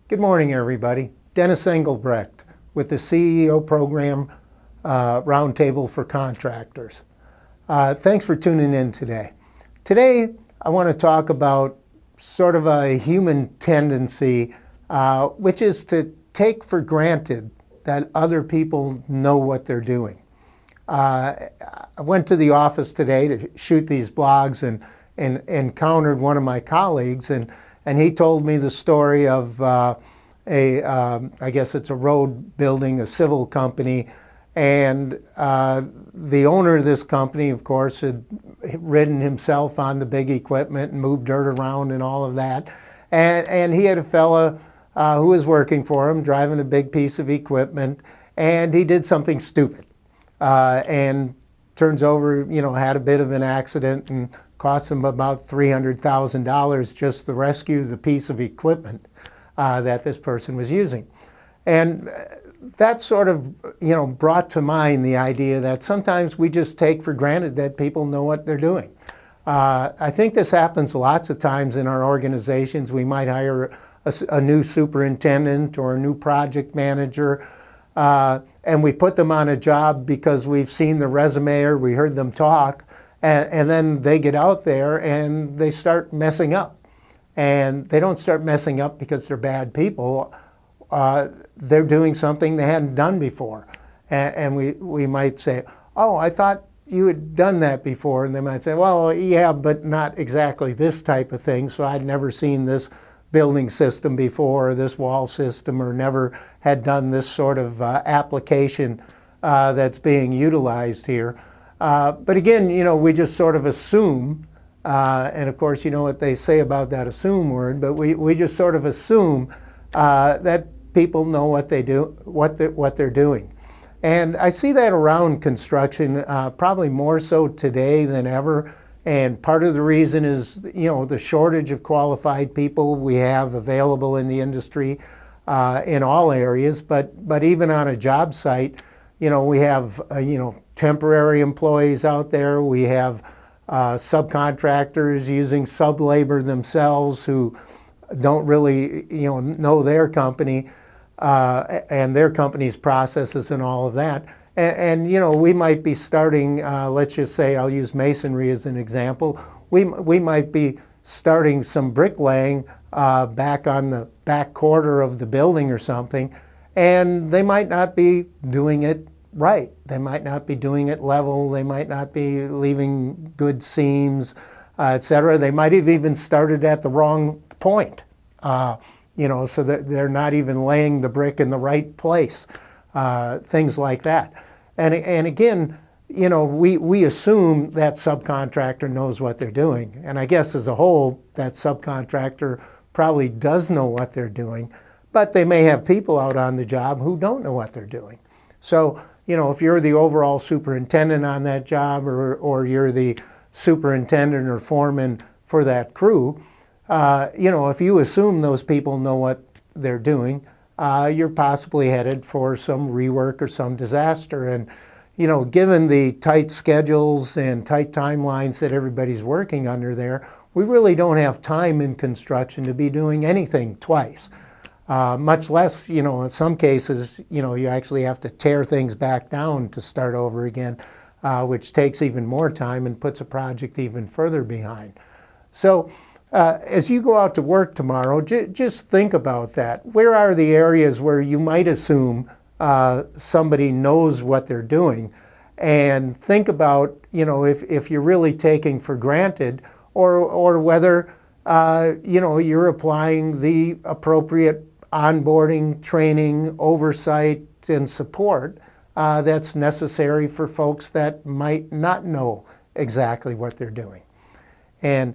Good morning, everybody. Dennis Engelbrecht with the CEO Program Roundtable for Contractors. Thanks for tuning in today. Today, I want to talk about sort of a human tendency, which is to take for granted that other people know what they're doing. I went to the office today to shoot these blogs and encountered one of my colleagues, and he told me the story of I guess it's a road building, a civil company, and the owner of this company, of course, had ridden himself on the big equipment and moved dirt around and all of that. And he had a fella who was working for him, driving a big piece of equipment, and he did something stupid. And turns over, had a bit of an accident and cost him about $300,000 just to rescue the piece of equipment that this person was using. And that sort of, brought to mind the idea that sometimes we just take for granted that people know what they're doing. I think this happens lots of times in our organizations. We might hire a new superintendent or a new project manager, and we put them on a job because we've seen the resume or we heard them talk, and then they get out there and they start messing up. And they don't start messing up because they're bad people. They're doing something they hadn't done before. And we might say, oh, I thought you had done that before. And they might say, well, yeah, but not exactly this type of thing. So I'd never seen this building system before, or this wall system, or never had done this sort of application that's being utilized here. But again, we just sort of assume, and of course, you know what they say about that assume word, but we just sort of assume that people know what they do, what they're doing. And I see that around construction, probably more so today than ever. And part of the reason is, the shortage of qualified people we have available in the industry in all areas. But even on a job site, we have, temporary employees out there. We have subcontractors using sub-labor themselves who don't really, know their company and their company's processes and all of that. And we might be starting, let's just say, I'll use masonry as an example. We might be starting some bricklaying back on the back quarter of the building or something, and they might not be doing it right. They might not be doing it level. They might not be leaving good seams, et cetera. They might have even started at the wrong point, so that they're not even laying the brick in the right place, things like that. And again, we assume that subcontractor knows what they're doing. And I guess as a whole, that subcontractor probably does know what they're doing, but they may have people out on the job who don't know what they're doing. So, if you're the overall superintendent on that job, or you're the superintendent or foreman for that crew, if you assume those people know what they're doing, you're possibly headed for some rework or some disaster. And, given the tight schedules and tight timelines that everybody's working under there, we really don't have time in construction to be doing anything twice. Much less, in some cases, you actually have to tear things back down to start over again, which takes even more time and puts a project even further behind. So as you go out to work tomorrow, just think about that. Where are the areas where you might assume somebody knows what they're doing? And think about, if you're really taking for granted, or whether, you're applying the appropriate onboarding, training, oversight, and support that's necessary for folks that might not know exactly what they're doing. And,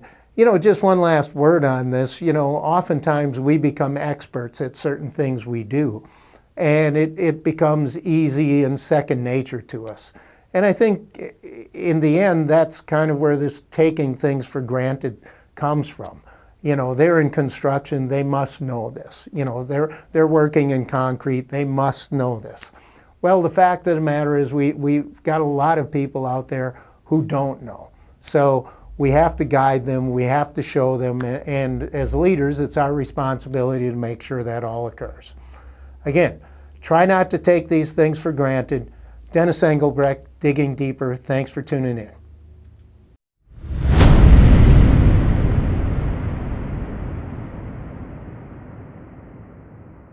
just one last word on this, oftentimes we become experts at certain things we do, and it becomes easy and second nature to us. And I think in the end, that's kind of where this taking things for granted comes from. They're in construction, they must know this. They're working in concrete, they must know this. Well, the fact of the matter is we've got a lot of people out there who don't know. So we have to guide them, we have to show them, and as leaders, it's our responsibility to make sure that all occurs. Again, try not to take these things for granted. Dennis Engelbrecht, Digging Deeper. Thanks for tuning in.